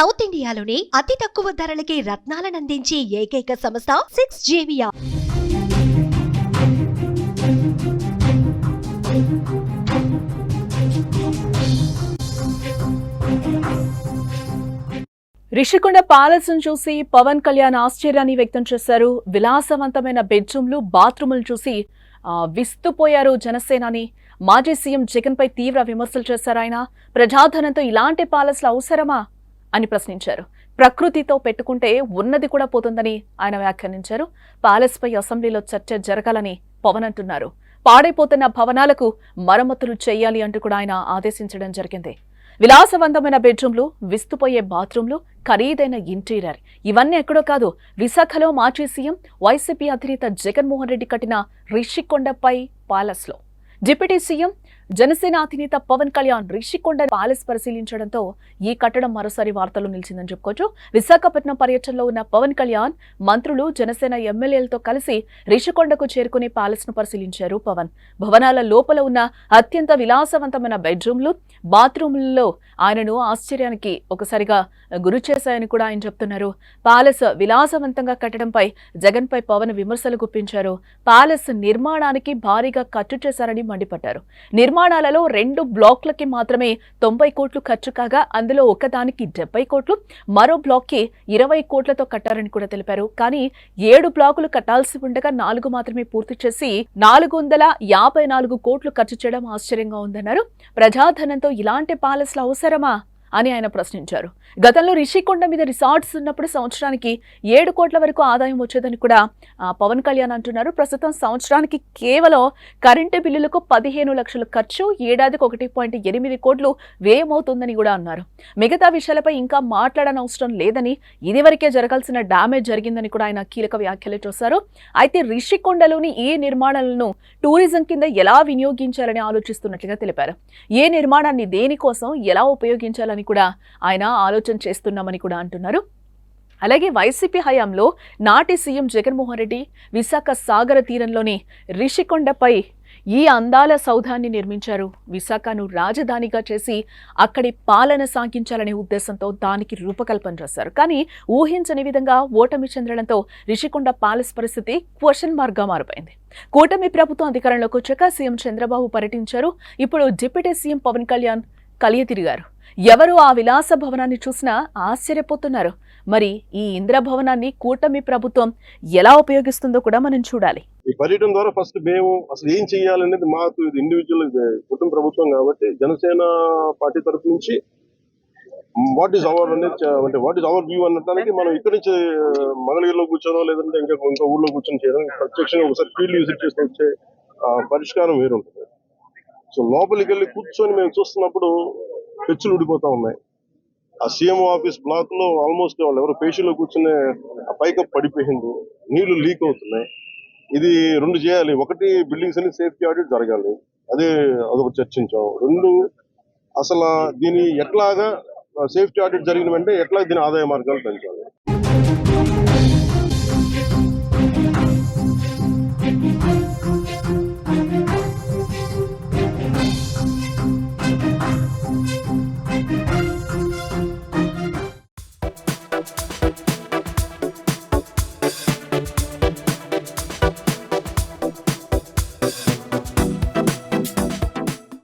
South ఇండియాలోని అతి తక్కువ ధరలకి రత్నాలనందించే ఏకైక సంస్థ 6JVR. రిషికొండ ప్యాలెస్ ను చూసి పవన్ కళ్యాణ్ ఆశ్చర్యాన్ని వ్యక్తం చేశారు. విలాసవంతమైన బెడ్రూమ్లు, బాత్రూములు చూసి విస్తుపోయారు జనసేనాని. మాజీ సీఎం జగన్ పై తీవ్ర విమర్శలు చేశారు ఆయన. ప్రజాధనంతో ఇలాంటి ప్యాలెస్లు అవసరమా అని ప్రశ్నించారు. ప్రకృతితో పెట్టుకుంటే ఉన్నది కూడా పోతుందని ఆయన వ్యాఖ్యానించారు. ప్యాలెస్ పై అసెంబ్లీలో చర్చ జరగాలని పవన్ అంటున్నారు. పాడైపోతున్న భవనాలకు మరమ్మతులు చేయాలి అంటూ కూడా ఆయన ఆదేశించడం జరిగింది. విలాసవంతమైన బెడ్రూమ్లు, విస్తుపోయే బాత్రూంలు, ఖరీదైన ఇంటీరియర్ ఇవన్నీ ఎక్కడో కాదు, విశాఖలో మాజీ సీఎం వైసీపీ అధినేత జగన్మోహన్ రెడ్డి కట్టిన రిషికొండపై ప్యాలెస్ లో డిప్యూటీ సీఎం జనసేన అధినేత పవన్ కళ్యాణ్ రిషికొండ ప్యాలెస్ పరిశీలించడంతో ఈ కట్టడం మరోసారి వార్తలు నిలిచిందని చెప్పుకోవచ్చు. విశాఖపట్నం పర్యటనలో ఉన్న పవన్ కళ్యాణ్ మంత్రులు, జనసేన ఎమ్మెల్యేలతో కలిసి రిషికొండకు చేరుకుని ప్యాలెస్ ను పరిశీలించారు పవన్. భవనాల లోపల ఉన్న అత్యంత విలాసవంతమైన బెడ్రూమ్లు, బాత్రూములలో ఆయనను ఆశ్చర్యానికి ఒకసారిగా గురి చేశాయని కూడా ఆయన చెప్తున్నారు. ప్యాలెస్ విలాసవంతంగా కట్టడంపై జగన్ పై పవన్ విమర్శలు గుప్పించారు. ప్యాలెస్ నిర్మాణానికి భారీగా ఖర్చు చేశారని మండిపడ్డారు. నిర్మాణాలలో 2 బ్లాక్లకి మాత్రమే 90 కోట్లు ఖర్చు కాగా అందులో ఒకదానికి 70 కోట్లు, మరో బ్లాక్ కి 20 కోట్లతో కట్టారని కూడా తెలిపారు. కానీ 7 బ్లాకులు కట్టాల్సి ఉండగా 4 మాత్రమే పూర్తి చేసి 454 కోట్లు ఖర్చు చేయడం ఆశ్చర్యంగా ఉందన్నారు. ప్రజాధనంతో ఇలాంటి ప్యాలెస్లు అవసరమా అని ఆయన ప్రశ్నించారు. గతంలో రిషికొండ మీద రిసార్ట్స్ ఉన్నప్పుడు సంవత్సరానికి 7 కోట్ల వరకు ఆదాయం వచ్చేదని కూడా పవన్ కళ్యాణ్ అంటున్నారు. ప్రస్తుతం సంవత్సరానికి కేవలం కరెంటు బిల్లులకు 15 లక్షల ఖర్చు, ఏడాదికి 1.8 కోట్లు వ్యయమవుతుందని కూడా అన్నారు. మిగతా విషయాలపై ఇంకా మాట్లాడనవసరం లేదని, ఇదివరకే జరగాల్సిన డ్యామేజ్ జరిగిందని కూడా ఆయన కీలక వ్యాఖ్యలు చేశారు. అయితే రిషికొండలోని ఈ నిర్మాణాలను టూరిజం కింద ఎలా వినియోగించాలని ఆలోచిస్తున్నట్లుగా తెలిపారు. ఏ నిర్మాణాన్ని దేనికోసం ఎలా ఉపయోగించాలని కూడా ఆయన ఆలోచన చేస్తున్నామని కూడా అంటున్నారు. అలాగే వైసీపీ హయాంలో నాటి సీఎం జగన్మోహన్ రెడ్డి విశాఖ సాగర తీరంలోని రిషికొండపై ఈ అందాల సౌధాన్ని నిర్మించారు. విశాఖను రాజధానిగా చేసి అక్కడి పాలన సాగించాలనే ఉద్దేశంతో దానికి రూపకల్పన చేశారు. కానీ ఊహించని విధంగా ఓటమి చెందడంతో రిషికొండ ప్యాలెస్ పరిస్థితి క్వశ్చన్ మార్క్ గా మారిపోయింది. కూటమి ప్రభుత్వం అధికారంలోకి వచ్చాక సీఎం చంద్రబాబు పర్యటించారు. ఇప్పుడు డిప్యూటీ సీఎం పవన్ కళ్యాణ్ కలియ తిరిగారు. ఎవరు ఆ విలాస భవనాన్ని చూసినా ఆశ్చర్యపోతున్నారు. మరి ఈ ఇంద్రభవనాన్ని కూటమి ప్రభుత్వం ఎలా ఉపయోగిస్తుందో కూడా మనం చూడాలి. ఈ పర్యటన ద్వారా ఫస్ట్ మేము అసలు ఏం చేయాలనేది మాకు ఇండివిజువల్ కుటుంబ ప్రభుత్వం కాబట్టి జనసేన పార్టీ తరఫు నుంచి వాట్ ఈస్ అవర్ అనేది అంటే వాట్ ఈస్ అవర్ వ్యూ అనడానికి మనం ఇక్కడి నుంచి మంగళగిరిలో కూర్చోనో లేదంటే ఇంకా ఊళ్ళో కూర్చొని చేయడం, ప్రత్యక్షంగా ఒకసారి ఫీల్డ్ విజిట్ చేసి వచ్చే పరిష్కారం వేరుంటుంది. సో లోపలికి వెళ్ళి కూర్చొని మేము చూస్తున్నప్పుడు పెచ్చులు ఊడిపోతా ఉన్నాయి. ఆ సీఎంఓ ఆఫీస్ బ్లాక్ లో ఆల్మోస్ట్ వాళ్ళు ఎవరు పేషీలో కూర్చునే ఆ పైకప్ పడిపోయింది, నీళ్లు లీక్ అవుతున్నాయి. ఇది 2 చేయాలి. ఒకటి, బిల్డింగ్స్ అన్ని సేఫ్టీ ఆడిట్ జరగాలి, అదొక చర్చించాం. 2, అసలు దీని ఎట్లాగా సేఫ్టీ ఆడిట్ జరిగిన వెంటనే ఎట్లా దీని ఆదాయ మార్గాలు పెంచాలి.